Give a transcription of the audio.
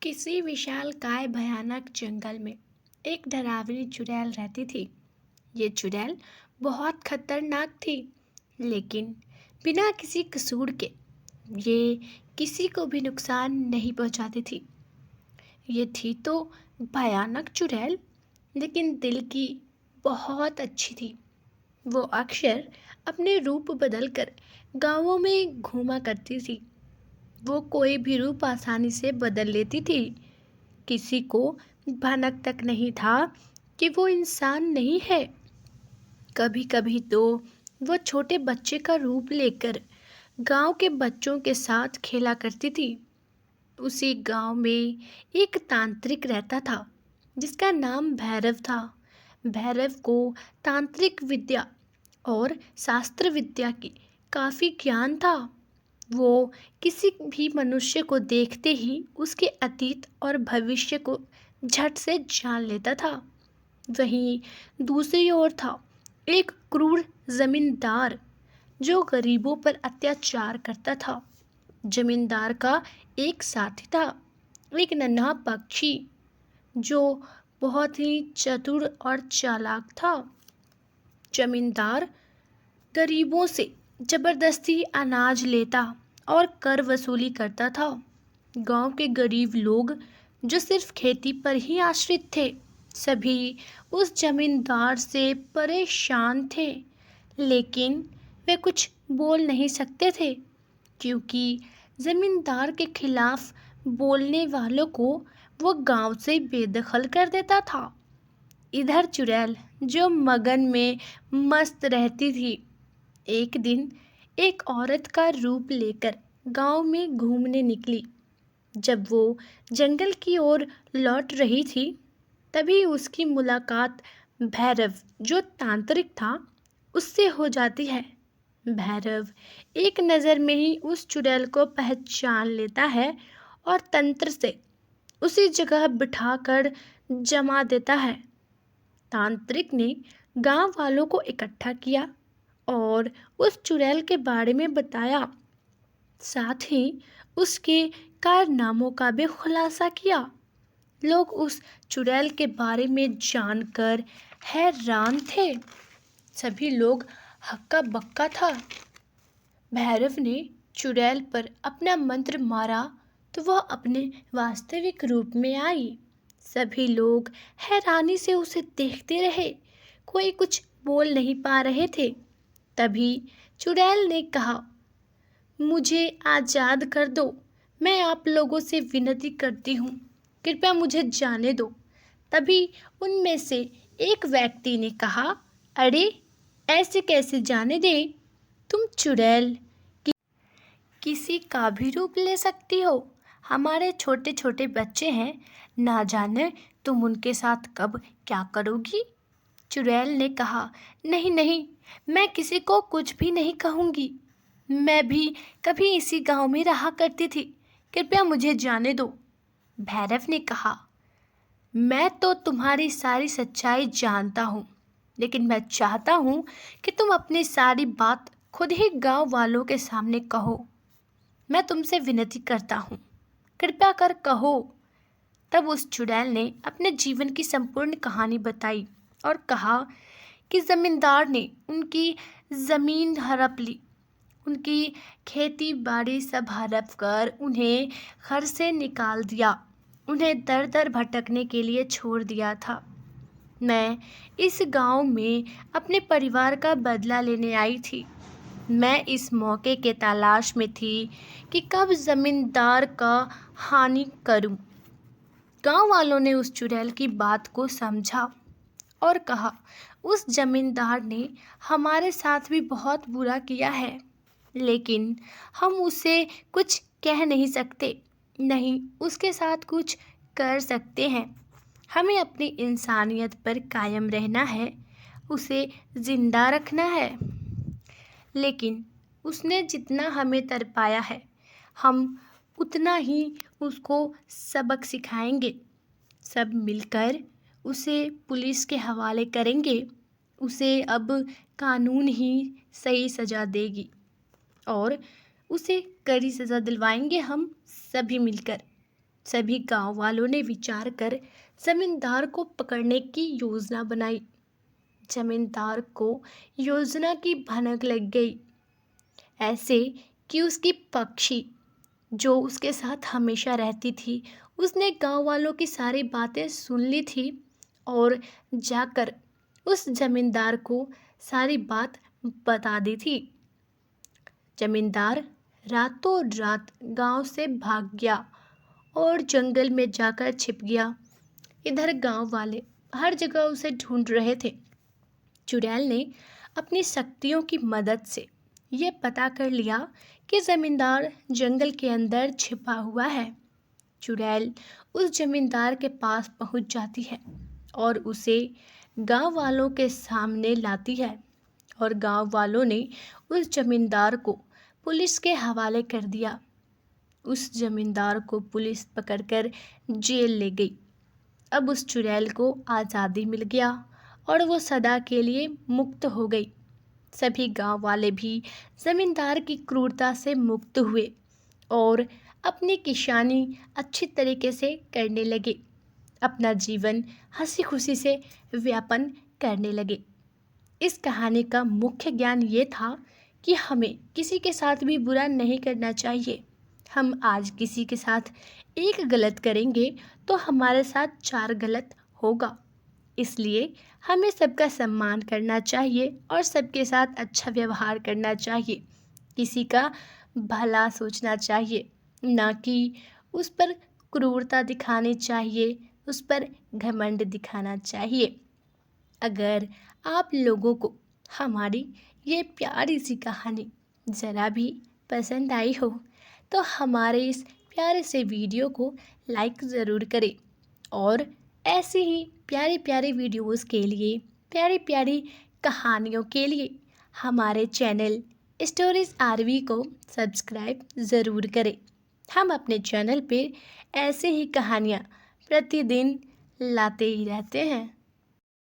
किसी विशालकाय भयानक जंगल में एक डरावनी चुड़ैल रहती थी। ये चुड़ैल बहुत खतरनाक थी, लेकिन बिना किसी कसूर के ये किसी को भी नुकसान नहीं पहुंचाती थी। ये थी तो भयानक चुड़ैल, लेकिन दिल की बहुत अच्छी थी। वो अक्सर अपने रूप बदलकर गांवों में घूमा करती थी। वो कोई भी रूप आसानी से बदल लेती थी। किसी को भनक तक नहीं था कि वो इंसान नहीं है। कभी कभी तो वो छोटे बच्चे का रूप लेकर गांव के बच्चों के साथ खेला करती थी। उसी गांव में एक तांत्रिक रहता था जिसका नाम भैरव था। भैरव को तांत्रिक विद्या और शास्त्र विद्या की काफ़ी ज्ञान था। वो किसी भी मनुष्य को देखते ही उसके अतीत और भविष्य को झट से जान लेता था। वहीं दूसरी ओर था एक क्रूर जमींदार जो गरीबों पर अत्याचार करता था। जमींदार का एक साथी था, एक नन्हा पक्षी जो बहुत ही चतुर और चालाक था। जमींदार गरीबों से जबरदस्ती अनाज लेता और कर वसूली करता था। गांव के गरीब लोग जो सिर्फ खेती पर ही आश्रित थे, सभी उस जमींदार से परेशान थे। लेकिन वे कुछ बोल नहीं सकते थे, क्योंकि जमींदार के खिलाफ बोलने वालों को वो गांव से बेदखल कर देता था। इधर चुड़ैल जो मगन में मस्त रहती थी, एक दिन एक औरत का रूप लेकर गांव में घूमने निकली। जब वो जंगल की ओर लौट रही थी, तभी उसकी मुलाकात भैरव जो तांत्रिक था उससे हो जाती है। भैरव एक नज़र में ही उस चुड़ैल को पहचान लेता है और तंत्र से उसी जगह बिठाकर जमा देता है। तांत्रिक ने गांव वालों को इकट्ठा किया और उस चुड़ैल के बारे में बताया। साथ ही उसके कारनामों का भी खुलासा किया। लोग उस चुड़ैल के बारे में जानकर हैरान थे। सभी लोग हक्का बक्का था। भैरव ने चुड़ैल पर अपना मंत्र मारा तो वह अपने वास्तविक रूप में आई। सभी लोग हैरानी से उसे देखते रहे, कोई कुछ बोल नहीं पा रहे थे। तभी चुड़ैल ने कहा, मुझे आज़ाद कर दो। मैं आप लोगों से विनती करती हूँ, कृपया मुझे जाने दो। तभी उनमें से एक व्यक्ति ने कहा, अरे ऐसे कैसे जाने दे? तुम चुड़ैल किसी का भी रूप ले सकती हो। हमारे छोटे छोटे बच्चे हैं, ना जाने तुम उनके साथ कब क्या करोगी। चुड़ैल ने कहा, नहीं नहीं, मैं किसी को कुछ भी नहीं कहूँगी। मैं भी कभी इसी गांव में रहा करती थी, कृपया मुझे जाने दो। भैरव ने कहा, मैं तो तुम्हारी सारी सच्चाई जानता हूँ, लेकिन मैं चाहता हूँ कि तुम अपनी सारी बात खुद ही गांव वालों के सामने कहो। मैं तुमसे विनती करता हूँ, कृपया कर कहो। तब उस चुड़ैल ने अपने जीवन की संपूर्ण कहानी बताई और कहा कि जमींदार ने उनकी ज़मीन हड़प ली, उनकी खेती बाड़ी सब हड़प कर उन्हें घर से निकाल दिया, उन्हें दर दर भटकने के लिए छोड़ दिया था। मैं इस गांव में अपने परिवार का बदला लेने आई थी। मैं इस मौके के तलाश में थी कि कब जमींदार का हानि करूं। गांव वालों ने उस चुड़ैल की बात को समझा और कहा, उस जमींदार ने हमारे साथ भी बहुत बुरा किया है, लेकिन हम उसे कुछ कह नहीं सकते, नहीं उसके साथ कुछ कर सकते हैं। हमें अपनी इंसानियत पर कायम रहना है, उसे जिंदा रखना है। लेकिन उसने जितना हमें तरपाया है, हम उतना ही उसको सबक सिखाएंगे। सब मिलकर उसे पुलिस के हवाले करेंगे। उसे अब कानून ही सही सज़ा देगी और उसे कड़ी सज़ा दिलवाएंगे हम सभी मिलकर। सभी गांव वालों ने विचार कर जमींदार को पकड़ने की योजना बनाई। जमींदार को योजना की भनक लग गई, ऐसे कि उसकी पक्षी जो उसके साथ हमेशा रहती थी, उसने गांव वालों की सारी बातें सुन ली थी और जाकर उस जमींदार को सारी बात बता दी थी। जमींदार रातों रात गांव से भाग गया और जंगल में जाकर छिप गया। इधर गांव वाले हर जगह उसे ढूंढ रहे थे। चुड़ैल ने अपनी शक्तियों की मदद से ये पता कर लिया कि जमींदार जंगल के अंदर छिपा हुआ है। चुड़ैल उस जमींदार के पास पहुंच जाती है और उसे गांव वालों के सामने लाती है और गांव वालों ने उस जमींदार को पुलिस के हवाले कर दिया। उस जमींदार को पुलिस पकड़कर जेल ले गई। अब उस चुड़ैल को आज़ादी मिल गया और वो सदा के लिए मुक्त हो गई। सभी गांव वाले भी जमींदार की क्रूरता से मुक्त हुए और अपनी किसानी अच्छी तरीके से करने लगे। अपना जीवन हंसी खुशी से व्यापन करने लगे। इस कहानी का मुख्य ज्ञान ये था कि हमें किसी के साथ भी बुरा नहीं करना चाहिए। हम आज किसी के साथ एक गलत करेंगे तो हमारे साथ 4 गलत होगा। इसलिए हमें सबका सम्मान करना चाहिए और सबके साथ अच्छा व्यवहार करना चाहिए। किसी का भला सोचना चाहिए, ना कि उस पर क्रूरता दिखानी चाहिए, उस पर घमंड दिखाना चाहिए। अगर आप लोगों को हमारी ये प्यारी सी कहानी ज़रा भी पसंद आई हो तो हमारे इस प्यारे से वीडियो को लाइक ज़रूर करें और ऐसी ही प्यारी प्यारी वीडियोस के लिए, प्यारी प्यारी कहानियों के लिए हमारे चैनल स्टोरीज आरवी को सब्सक्राइब ज़रूर करें। हम अपने चैनल पे ऐसे ही कहानियाँ प्रतिदिन लाते ही रहते हैं।